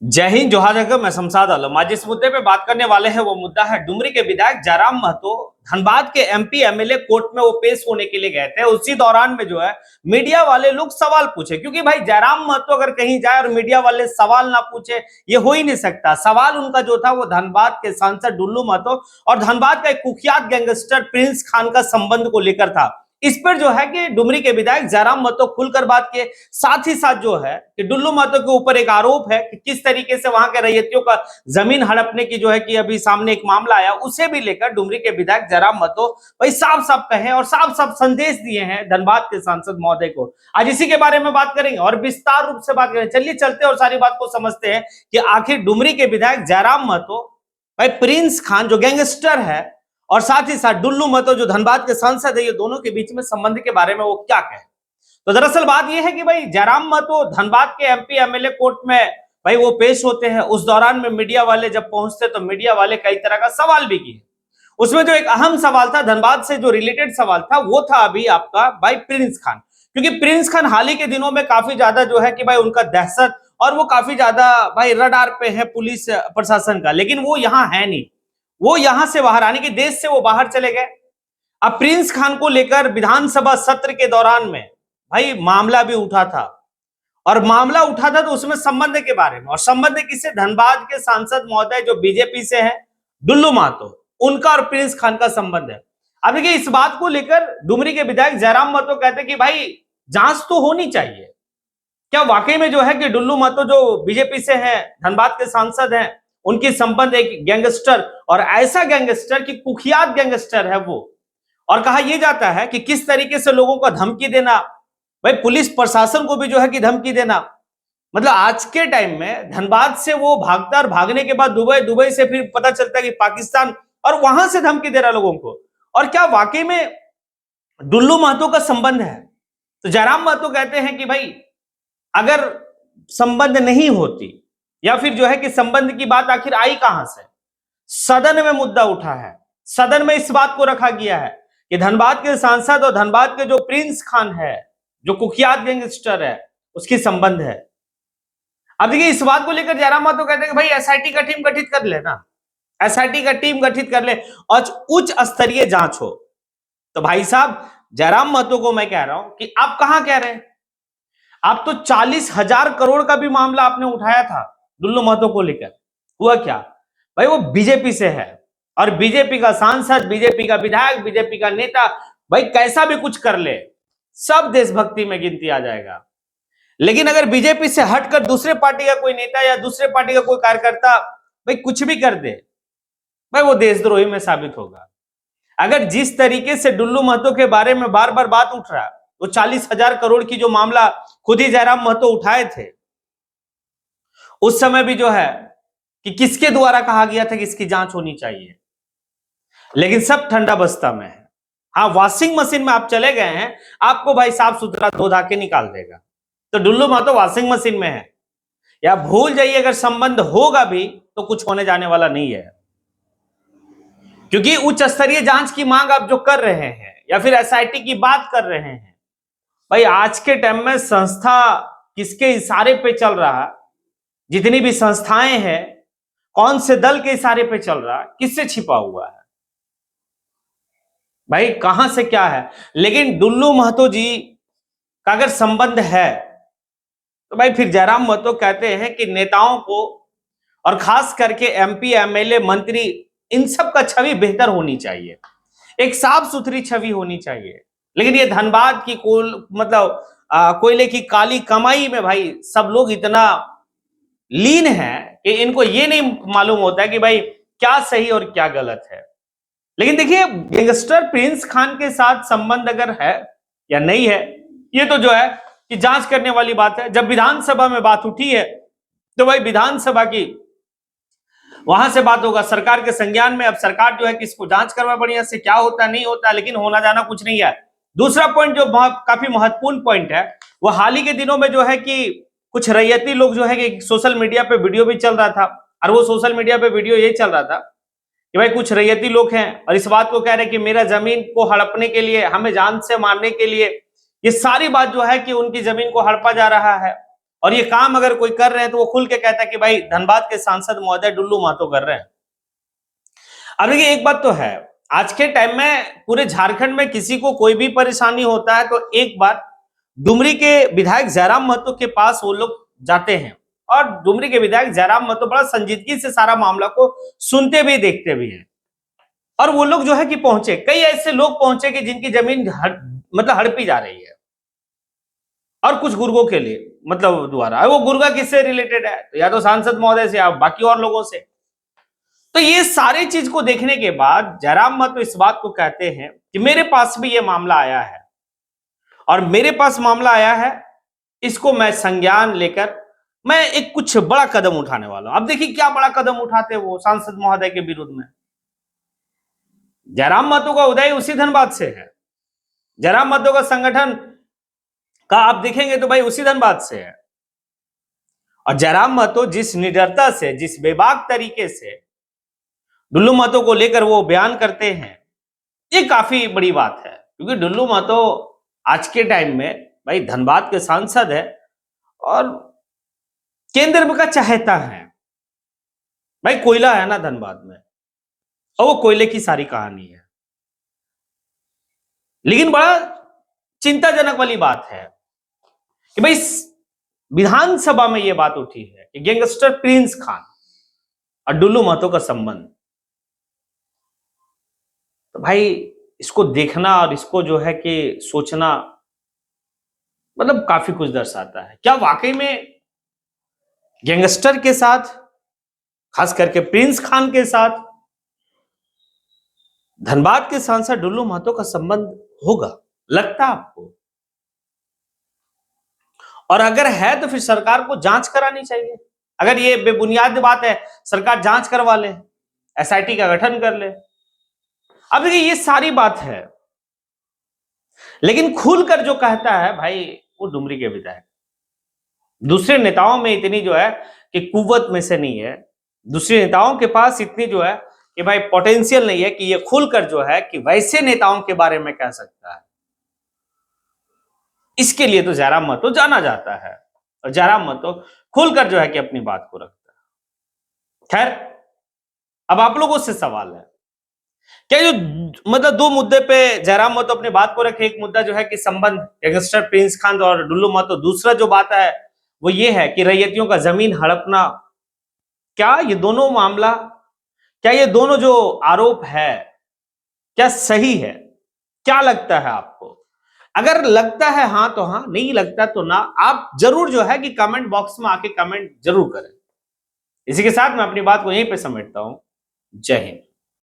जय हिंद, जोहार जगह। मैं शमशाद आलम। आज जिस मुद्दे पे बात करने वाले हैं वो मुद्दा है डुमरी के विधायक जयराम महतो धनबाद के एमपी एमएलए कोर्ट में वो पेश होने के लिए गए थे। उसी दौरान में जो है मीडिया वाले लोग सवाल पूछे, क्योंकि भाई जयराम महतो अगर कहीं जाए और मीडिया वाले सवाल ना पूछे ये हो ही नहीं सकता। सवाल उनका जो था वो धनबाद के सांसद डुल्लू महतो और धनबाद का एक कुख्यात गैंगस्टर प्रिंस खान का संबंध को लेकर था। इस पर जो है कि डुमरी के विधायक जयराम महतो खुलकर बात किए। साथ ही साथ जो है कि डुल्लू महतो के ऊपर एक आरोप है कि किस तरीके से वहां के रैयतियों का जमीन हड़पने की जो है कि अभी सामने एक मामला आया, उसे भी लेकर डुमरी के विधायक जयराम महतो भाई साफ साफ कहे और साफ साफ संदेश दिए हैं धनबाद के सांसद महोदय को। आज इसी के बारे में बात करेंगे और विस्तार रूप से बात करेंगे। चलिए चलते और सारी बात को समझते हैं कि आखिर डुमरी के विधायक जयराम महतो भाई प्रिंस खान जो गैंगस्टर है और साथ ही साथ डुल्लू महतो जो धनबाद के सांसद है, ये दोनों के बीच में संबंध के बारे में वो क्या कहे। तो दरअसल बात यह है कि भाई जयराम महतो धनबाद के एमपी एमएलए कोर्ट में भाई वो पेश होते हैं। उस दौरान में मीडिया वाले जब पहुंचते तो मीडिया वाले कई तरह का सवाल भी किए। उसमें जो एक अहम सवाल था धनबाद से जो रिलेटेड सवाल था वो था अभी आपका भाई प्रिंस खान, क्योंकि प्रिंस खान हाल ही के दिनों में काफी ज्यादा जो है कि भाई उनका दहशत और वो काफी ज्यादा भाई रडार पे है पुलिस प्रशासन का, लेकिन वो यहाँ है नहीं। वो यहां से बाहर आने के देश से वो बाहर चले गए। अब प्रिंस खान को लेकर विधानसभा सत्र के दौरान में भाई मामला भी उठा था और मामला उठा था तो उसमें संबंध के बारे में, और संबंध किससे? धनबाद के सांसद महोदय जो बीजेपी से हैं डुल्लू महतो, उनका और प्रिंस खान का संबंध है। अब देखिए इस बात को लेकर डुमरी के विधायक जयराम महतो कहते हैं कि भाई जांच तो होनी चाहिए। क्या वाकई में जो है कि डुल्लू महतो जो बीजेपी से हैं, धनबाद के सांसद हैं, उनकी संबंध एक गैंगस्टर और ऐसा गैंगस्टर की कुख्यात गैंगस्टर है वो। और कहा यह जाता है कि किस तरीके से लोगों को धमकी देना, भाई पुलिस प्रशासन को भी जो है कि धमकी देना। मतलब आज के टाइम में धनबाद से वो भागता और भागने के बाद दुबई, दुबई से फिर पता चलता है कि पाकिस्तान, और वहां से धमकी दे रहा लोगों को। और क्या वाकई में डुल्लू महतो का संबंध है? तो जयराम महतो कहते हैं कि भाई अगर संबंध नहीं होती या फिर जो है कि संबंध की बात आखिर आई कहां से? सदन में मुद्दा उठा है, सदन में इस बात को रखा गया है कि धनबाद के सांसद और धनबाद के जो प्रिंस खान है जो कुख्यात गैंगस्टर है उसकी संबंध है। अब देखिए इस बात को लेकर जयराम महतो कहते हैं कि भाई एसआईटी का टीम गठित कर ले ना, एसआईटी का टीम गठित कर ले और उच्च स्तरीय जांच हो। तो भाई साहब जयराम महतो को मैं कह रहा हूं कि आप कहां कह रहे हैं? आप तो 40,000 करोड़ का भी मामला आपने उठाया था डुल्लू महतो को लेकर। हुआ क्या? भाई वो बीजेपी से है और बीजेपी का सांसद, बीजेपी का विधायक, बीजेपी का नेता, भाई कैसा भी कुछ कर ले सब देशभक्ति में गिनती आ जाएगा। लेकिन अगर बीजेपी से हटकर दूसरे पार्टी का कोई नेता या दूसरे पार्टी का कोई कार्यकर्ता भाई कुछ भी कर दे, भाई वो देशद्रोही में साबित होगा। अगर जिस तरीके से डुल्लू महतो के बारे में बार बार बात उठ रहा है, वो 40,000 करोड़ की जो मामला खुद ही जयराम महतो उठाए थे, उस समय भी जो है कि किसके द्वारा कहा गया था कि इसकी जांच होनी चाहिए, लेकिन सब ठंडा बस्ता में है। हाँ, वॉशिंग मशीन में आप चले गए हैं, आपको भाई साफ सुथरा धो धा के निकाल देगा। तो डुल्लू महतो वॉशिंग मशीन में है, या भूल जाइए अगर संबंध होगा भी तो कुछ होने जाने वाला नहीं है, क्योंकि उच्च स्तरीय जांच की मांग आप जो कर रहे हैं या फिर एसआईटी की बात कर रहे हैं, भाई आज के टाइम में संस्था किसके इशारे पे चल रहा, जितनी भी संस्थाएं हैं कौन से दल के इशारे पे चल रहा, किससे छिपा हुआ है, भाई कहां से क्या है। लेकिन डुल्लू महतो जी का अगर संबंध है तो भाई फिर जयराम महतो कहते हैं कि नेताओं को और खास करके एमपी एमएलए मंत्री इन सब का छवि बेहतर होनी चाहिए, एक साफ सुथरी छवि होनी चाहिए। लेकिन ये धनबाद की कोयले की काली कमाई में भाई सब लोग इतना लीन है कि इनको ये नहीं मालूम होता है कि भाई क्या सही और क्या गलत है। लेकिन देखिए गैंगस्टर प्रिंस खान के साथ संबंध अगर है या नहीं है, ये तो जो है कि जांच करने वाली बात है। जब विधानसभा में बात उठी है तो भाई विधानसभा की वहां से बात होगा सरकार के संज्ञान में। अब सरकार जो है कि इसको जांच करवा बढ़िया से, क्या होता नहीं होता, लेकिन होना जाना कुछ नहीं है। दूसरा पॉइंट जो काफी महत्वपूर्ण पॉइंट है, वो हाल ही के दिनों में जो है कि कुछ रैयती लोग जो है कि सोशल मीडिया पे वीडियो भी चल रहा था, और वो सोशल मीडिया पे वीडियो ये चल रहा था कि भाई कुछ रैयती लोग हैं और इस बात को कह रहे हैं कि मेरा जमीन को हड़पने के लिए, हमें जान से मारने के लिए, ये सारी बात जो है कि उनकी जमीन को हड़पा जा रहा है। और ये काम अगर कोई कर रहे हैं तो वो खुल के कहता है कि भाई धनबाद के सांसद महोदय डुल्लू महतो कर रहे हैं। अब देखिए एक बात तो है, आज के टाइम में पूरे झारखंड में किसी को कोई भी परेशानी होता है तो एक बार डुमरी के विधायक जयराम महतो के पास वो लोग जाते हैं, और डुमरी के विधायक जयराम महतो बड़ा संजीदगी से सारा मामला को सुनते भी देखते भी हैं। और वो लोग जो है कि पहुंचे, कई ऐसे लोग पहुंचे कि जिनकी जमीन मतलब हड़पी जा रही है, और कुछ गुर्गों के लिए मतलब द्वारा, वो गुर्गा किससे रिलेटेड है, तो या तो सांसद महोदय से या बाकी और लोगों से। तो ये सारी चीज को देखने के बाद जयराम महतो इस बात को कहते हैं कि मेरे पास भी ये मामला आया है, और मेरे पास मामला आया है, इसको मैं संज्ञान लेकर मैं एक कुछ बड़ा कदम उठाने वाला हूं। अब देखिए क्या बड़ा कदम उठाते वो सांसद महोदय के विरुद्ध में। जयराम महतो का उदय उसी धनबाद से है, जयराम महतो का संगठन का आप देखेंगे तो भाई उसी धनबाद से है। और जयराम महतो जिस निडरता से, जिस बेबाक तरीके से डुल्लू महतो को लेकर वो बयान करते हैं, ये काफी बड़ी बात है, क्योंकि डुल्लू महतो आज के टाइम में भाई धनबाद के सांसद है और केंद्र का चहेता है। भाई कोयला है ना धनबाद में, और वो कोयले की सारी कहानी है। लेकिन बड़ा चिंताजनक वाली बात है कि भाई विधानसभा में यह बात उठी है कि गैंगस्टर प्रिंस खान और डुल्लू महतो का संबंध। तो भाई इसको देखना और इसको जो है कि सोचना मतलब काफी कुछ दर्शाता है। क्या वाकई में गैंगस्टर के साथ, खास करके प्रिंस खान के साथ, धनबाद के सांसद डुल्लू महतो का संबंध होगा? लगता आपको? और अगर है तो फिर सरकार को जांच करानी चाहिए। अगर ये बेबुनियाद बात है, सरकार जांच करवा ले, एसआईटी का गठन कर ले। अब देखिए ये सारी बात है, लेकिन खुलकर जो कहता है भाई वो डुमरी के विधायक। दूसरे नेताओं में इतनी जो है कि कुव्वत में से नहीं है, दूसरे नेताओं के पास इतनी जो है कि भाई पोटेंशियल नहीं है कि ये खुलकर जो है कि वैसे नेताओं के बारे में कह सकता है। इसके लिए तो जयराम महतो जाना जाता है, और जयराम महतो खुलकर जो है कि अपनी बात को रखता है। खैर, अब आप लोगों से सवाल है, क्या जो मतलब दो मुद्दे पे जयराम महतो अपनी बात को रखे, एक मुद्दा जो है कि संबंध गैंगस्टर प्रिंस खान और डुल्लू महतो, दूसरा जो बात है वो ये है कि रैयतियों का जमीन हड़पना। क्या ये दोनों मामला, क्या ये दोनों जो आरोप है क्या सही है? क्या लगता है आपको? अगर लगता है हाँ तो हाँ, नहीं लगता तो ना। आप जरूर जो है कि कमेंट बॉक्स में आके कमेंट जरूर करें। इसी के साथ मैं अपनी बात को यहीं पे समेटता हूं। जय हिंद।